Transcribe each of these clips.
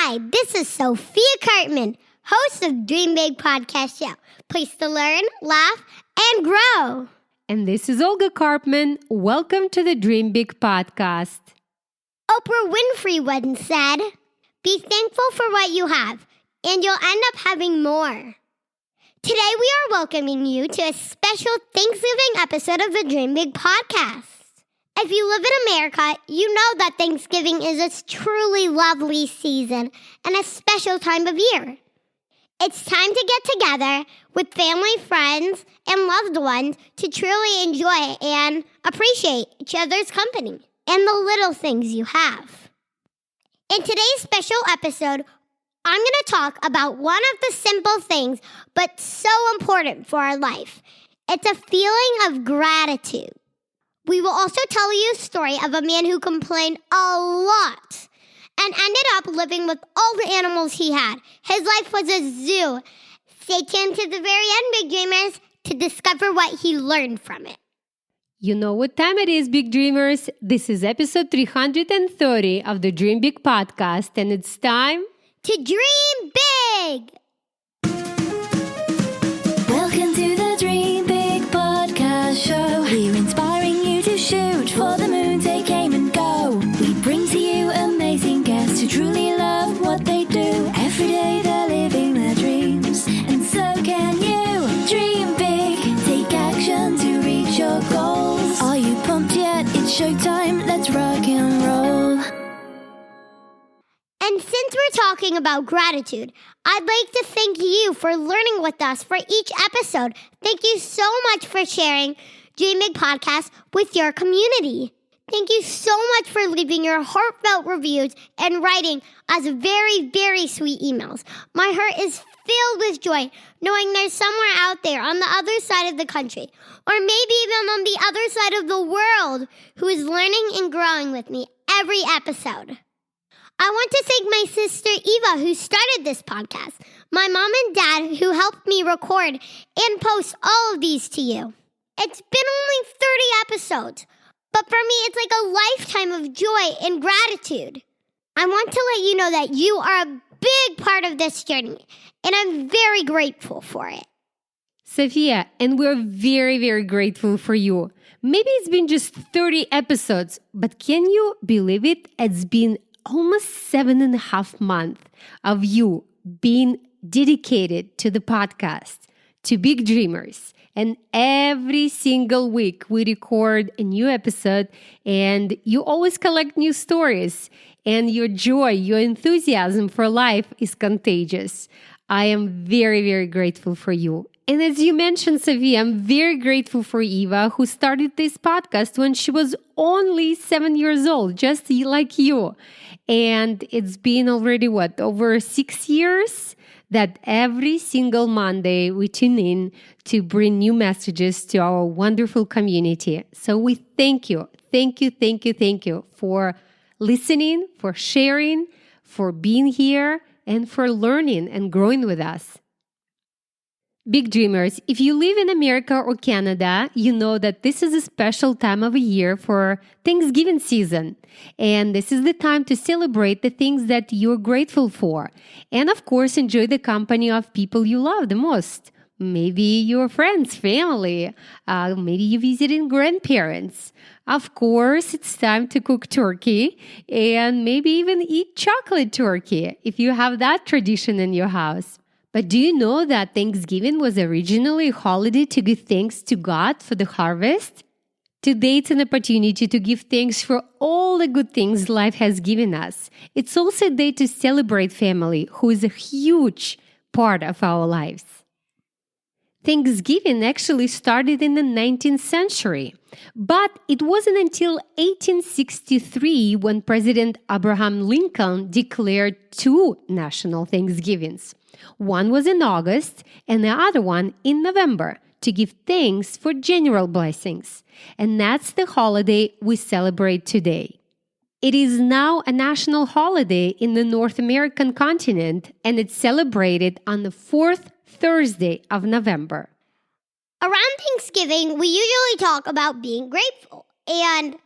Hi, this is Sophia Cartman, host of Dream Big Podcast Show. Place to learn, laugh, and grow. And this is Olga Cartman. Welcome to the Dream Big Podcast. Oprah Winfrey once said, "Be thankful for what you have, and you'll end up having more." Today we are welcoming you to a special Thanksgiving episode of the Dream Big Podcast. If you live in America, you know that Thanksgiving is a truly lovely season and a special time of year. It's time to get together with family, friends, and loved ones to truly enjoy and appreciate each other's company and the little things you have. In today's special episode, I'm going to talk about one of the simple things, but so important for our life. It's a feeling of gratitude. We will also tell you a story of a man who complained a lot and ended up living with all the animals he had. His life was a zoo. Stay tuned to the very end, Big Dreamers, to discover what he learned from it. You know what time it is, Big Dreamers. This is episode 330 of the Dream Big Podcast, and it's time to dream big! Welcome to the Dream Big Podcast Show. We're inspiring you to shoot for the moon, take aim and go. We bring to you amazing guests who truly love what they do. Every day they're living their dreams, and so can you. Dream big, take action to reach your goals. Are you pumped yet? It's showtime, let's rock and roll. And since we're talking about gratitude, I'd like to thank you for learning with us for each episode. Thank you so much for sharing Dream Big Podcast with your community. Thank you so much for leaving your heartfelt reviews and writing us very, very sweet emails. My heart is filled with joy knowing there's somewhere out there on the other side of the country, or maybe even on the other side of the world, who is learning and growing with me every episode. I want to thank my sister Eva, who started this podcast, my mom and dad, who helped me record and post all of these to you. It's been only 30 episodes, but for me, it's like a lifetime of joy and gratitude. I want to let you know that you are a big part of this journey, and I'm very grateful for it. Sophia, and we're very, very grateful for you. Maybe it's been just 30 episodes, but can you believe it? It's been almost 7.5 months of you being dedicated to the podcast, to Big Dreamers. And every single week we record a new episode, and you always collect new stories. And your joy, your enthusiasm for life is contagious. I am very, very grateful for you. And as you mentioned, Sophia, I'm very grateful for Eva, who started this podcast when she was only 7 years old, just like you. And it's been already, over 6 years that every single Monday we tune in to bring new messages to our wonderful community. So we thank you for listening, for sharing, for being here, and for learning and growing with us. Big Dreamers, if you live in America or Canada, you know that this is a special time of year for Thanksgiving season. And this is the time to celebrate the things that you're grateful for. And of course, enjoy the company of people you love the most. Maybe your friends, family, maybe you visiting grandparents. Of course, it's time to cook turkey and maybe even eat chocolate turkey if you have that tradition in your house. But do you know that Thanksgiving was originally a holiday to give thanks to God for the harvest? Today, it's an opportunity to give thanks for all the good things life has given us. It's also a day to celebrate family, who is a huge part of our lives. Thanksgiving actually started in the 19th century, but it wasn't until 1863 when President Abraham Lincoln declared 2 national Thanksgivings. One was in August and the other one in November to give thanks for general blessings. And that's the holiday we celebrate today. It is now a national holiday in the North American continent, and it's celebrated on the 4th Thursday of November. Around Thanksgiving, we usually talk about being grateful. And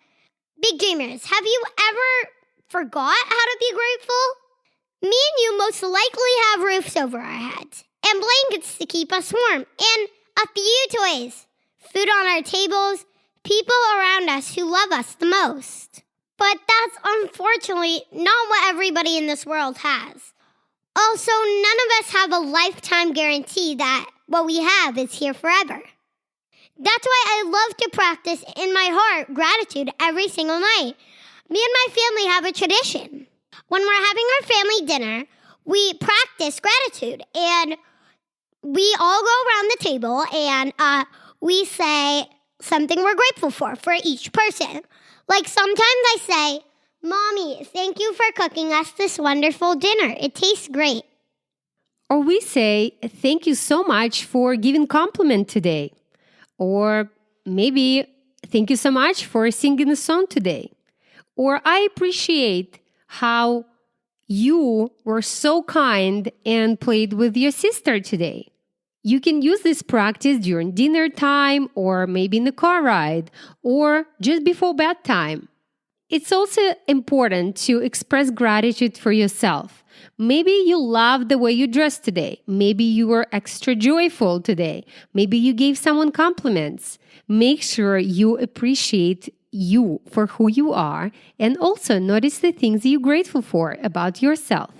Big Dreamers, have you ever forgot how to be grateful? Me and you most likely have roofs over our heads, and blankets to keep us warm, and a few toys, food on our tables, people around us who love us the most. But that's unfortunately not what everybody in this world has. Also, none of us have a lifetime guarantee that what we have is here forever. That's why I love to practice in my heart gratitude every single night. Me and my family have a tradition. When we're having our family dinner, we practice gratitude, and we all go around the table and we say something we're grateful for each person. Like sometimes I say, Mommy, thank you for cooking us this wonderful dinner. It tastes great. Or we say, thank you so much for giving compliment today. Or maybe, thank you so much for singing a song today. Or I appreciate how you were so kind and played with your sister today. You can use this practice during dinner time, or maybe in the car ride, or just before bedtime. It's also important to express gratitude for yourself. Maybe you love the way you dressed today. Maybe you were extra joyful today. Maybe you gave someone compliments. Make sure you appreciate you for who you are, and also notice the things you're grateful for about yourself.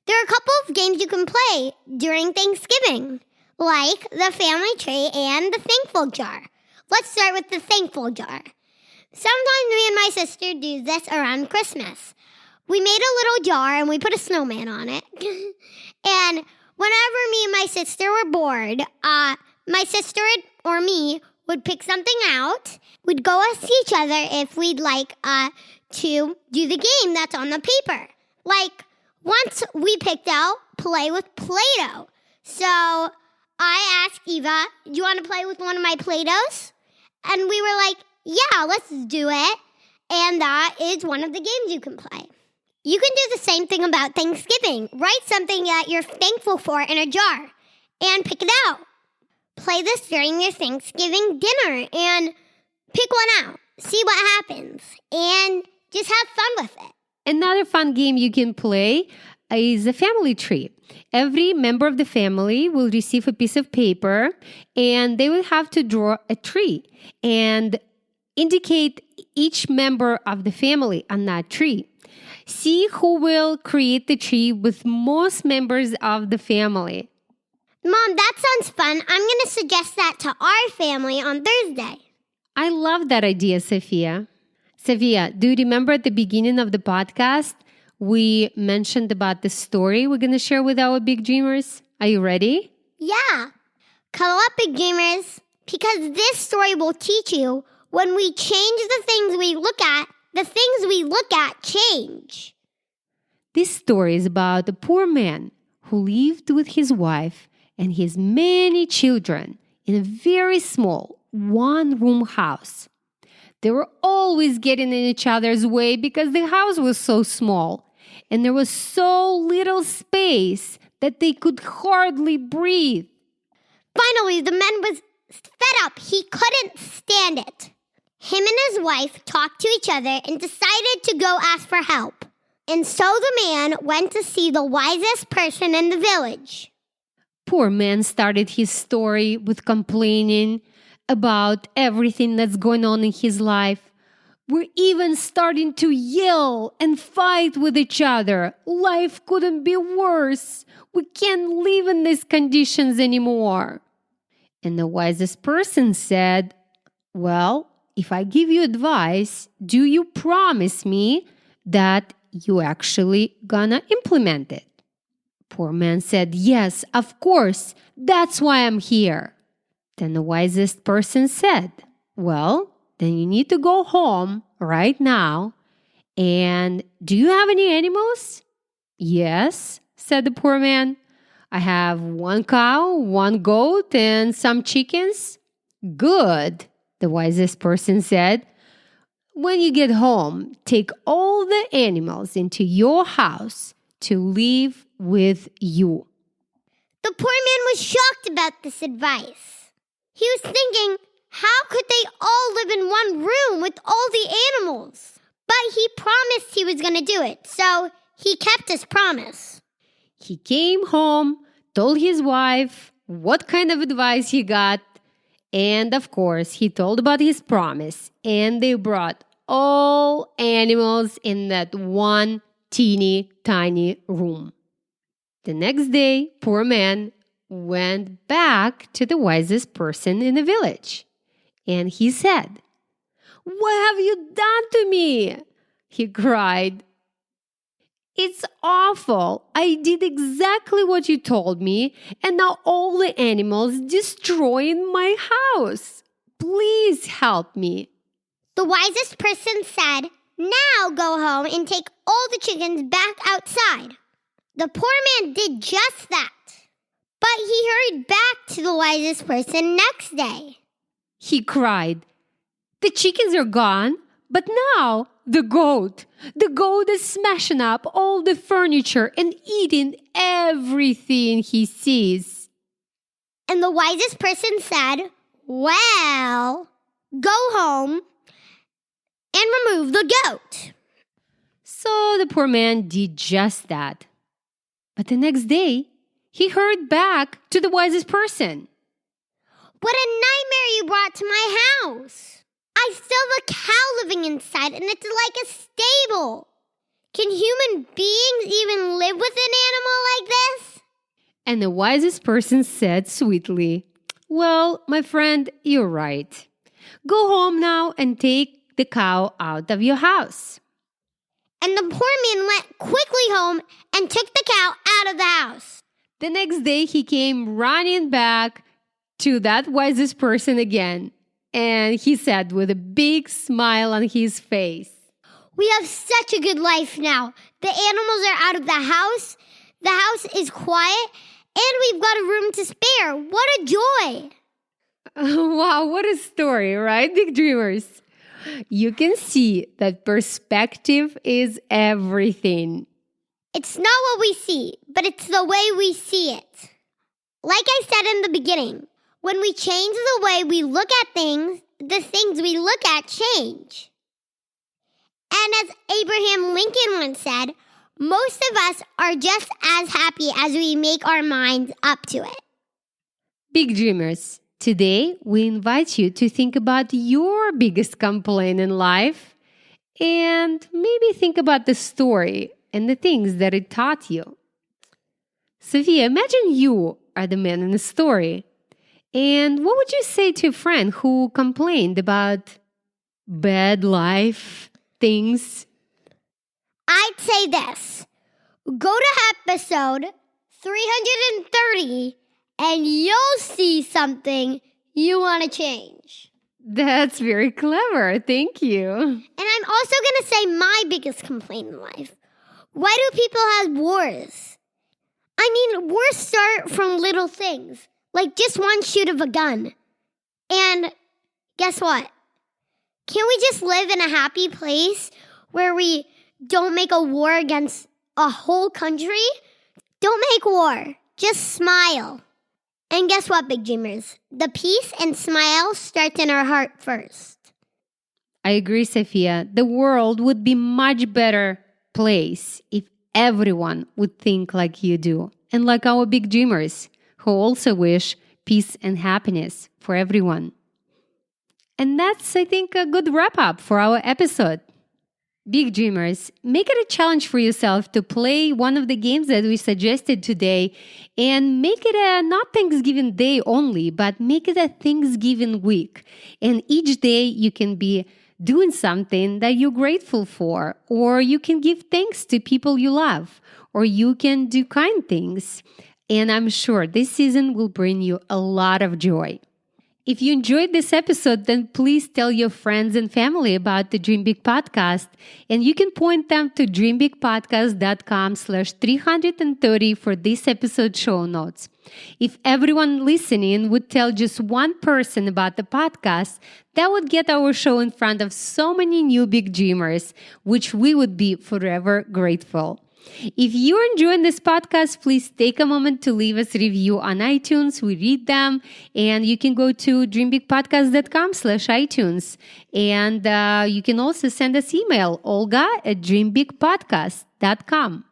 There are a couple of games you can play during Thanksgiving, like the family tree and the thankful jar. Let's start with the thankful jar. Sometimes me and my sister do this around Christmas. We made a little jar and we put a snowman on it. And whenever me and my sister were bored, my sister or me would pick something out. We'd go ask each other if we'd like to do the game that's on the paper. Like once we picked out play with Play-Doh. So I asked Eva, do you want to play with one of my Play-Dohs? And we were like, yeah, let's do it. And that is one of the games you can play. You can do the same thing about Thanksgiving. Write something that you're thankful for in a jar and pick it out. Play this during your Thanksgiving dinner and pick one out. See what happens and just have fun with it. Another fun game you can play is a family tree. Every member of the family will receive a piece of paper and they will have to draw a tree and indicate each member of the family on that tree. See who will create the tree with most members of the family. Mom, that sounds fun. I'm going to suggest that to our family on Thursday. I love that idea, Sophia. Sophia, do you remember at the beginning of the podcast, we mentioned about the story we're going to share with our big dreamers? Are you ready? Yeah. Cuddle up, big dreamers, because this story will teach you when we change the things we look at, the things we look at change. This story is about a poor man who lived with his wife and his many children in a very small one-room house. They were always getting in each other's way because the house was so small and there was so little space that they could hardly breathe. Finally, the man was fed up. He couldn't stand it. Him and his wife talked to each other and decided to go ask for help. And so the man went to see the wisest person in the village. Poor man started his story with complaining about everything that's going on in his life. We're even starting to yell and fight with each other. Life couldn't be worse. We can't live in these conditions anymore. And the wisest person said, well, if I give you advice, do you promise me that you actually gonna implement it? Poor man said, yes, of course. That's why I'm here. Then the wisest person said, well, then you need to go home right now. And do you have any animals? Yes, said the poor man. I have 1 cow, 1 goat, and some chickens. Good, the wisest person said. When you get home, take all the animals into your house to live with you. The poor man was shocked about this advice. He was thinking, how could they all live in one room with all the animals? But he promised he was going to do it, so he kept his promise. He came home, told his wife what kind of advice he got, and of course, he told about his promise. And they brought all animals in that one teeny tiny room. The next day, poor man went back to the wisest person in the village. And he said, "What have you done to me?" he cried. "It's awful. I did exactly what you told me, and now all the animals destroying my house. Please help me." The wisest person said, "Now go home and take all the chickens back outside." The poor man did just that. But he hurried back to the wisest person next day. He cried, "The chickens are gone, but now the goat is smashing up all the furniture and eating everything he sees." And the wisest person said, "Well, go home and remove the goat." So the poor man did just that. But the next day, he hurried back to the wisest person. "What a nightmare you brought to my house. I still have a cow living inside, and it's like a stable. Can human beings even live with an animal like this?" And the wisest person said sweetly, "Well, my friend, you're right. Go home now and take the cow out of your house." And the poor man went quickly home and took the cow out of the house. The next day, he came running back to that wisest person again. And he said with a big smile on his face, "We have such a good life now. The animals are out of the house is quiet, and we've got a room to spare. What a joy!" Wow, what a story, right, big dreamers? You can see that perspective is everything. It's not what we see, but it's the way we see it. Like I said in the beginning, when we change the way we look at things, the things we look at change. And as Abraham Lincoln once said, most of us are just as happy as we make our minds up to it. Big dreamers, today we invite you to think about your biggest complaint in life and maybe think about the story and the things that it taught you. Sophia, imagine you are the man in the story. And what would you say to a friend who complained about bad life things? I'd say this. Go to episode 330 and you'll see something you want to change. That's very clever. Thank you. And I'm also going to say my biggest complaint in life. Why do people have wars? I mean, wars start from little things, like just one shoot of a gun. And guess what? Can't we just live in a happy place where we don't make a war against a whole country? Don't make war. Just smile. And guess what, big dreamers? The peace and smile starts in our heart first. I agree, Sophia. The world would be much better place if everyone would think like you do and like our big dreamers who also wish peace and happiness for everyone. And that's, I think, a good wrap up for our episode. Big dreamers, make it a challenge for yourself to play one of the games that we suggested today and make it a not Thanksgiving Day only, but make it a Thanksgiving week. And each day you can be doing something that you're grateful for, or you can give thanks to people you love, or you can do kind things. And I'm sure this season will bring you a lot of joy. If you enjoyed this episode, then please tell your friends and family about the Dream Big Podcast. And you can point them to dreambigpodcast.com/330 for this episode show notes. If everyone listening would tell just one person about the podcast, that would get our show in front of so many new big dreamers, which we would be forever grateful. If you're enjoying this podcast, please take a moment to leave us a review on iTunes. We read them, and you can go to dreambigpodcast.com/iTunes. And you can also send us email, Olga@dreambigpodcast.com.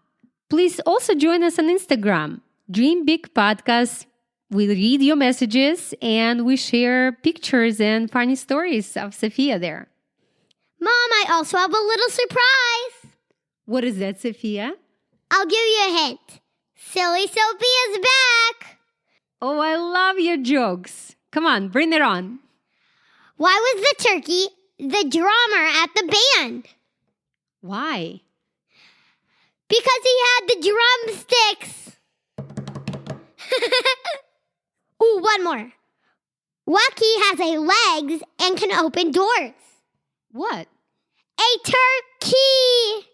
Please also join us on Instagram, Dream Big Podcast. We read your messages and we share pictures and funny stories of Sophia there. Mom, I also have a little surprise. What is that, Sophia? I'll give you a hint. Silly Sophia's back. Oh, I love your jokes. Come on, bring it on. Why was the turkey the drummer at the band? Why? Because he had the drumsticks. Ooh, one more. Wacky has legs and can open doors. What? A turkey.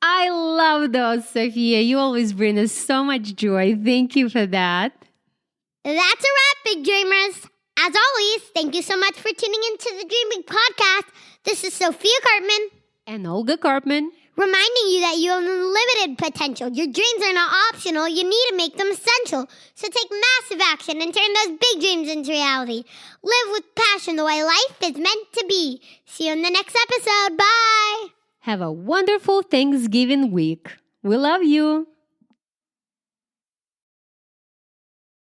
I love those, Sophia. You always bring us so much joy. Thank you for that. That's a wrap, Big Dreamers. As always, thank you so much for tuning into the Dream Big Podcast. This is Sophia Cartman. And Olga Karpman. Reminding you that you have unlimited potential. Your dreams are not optional. You need to make them essential. So take massive action and turn those big dreams into reality. Live with passion the way life is meant to be. See you in the next episode. Bye. Have a wonderful Thanksgiving week. We love you.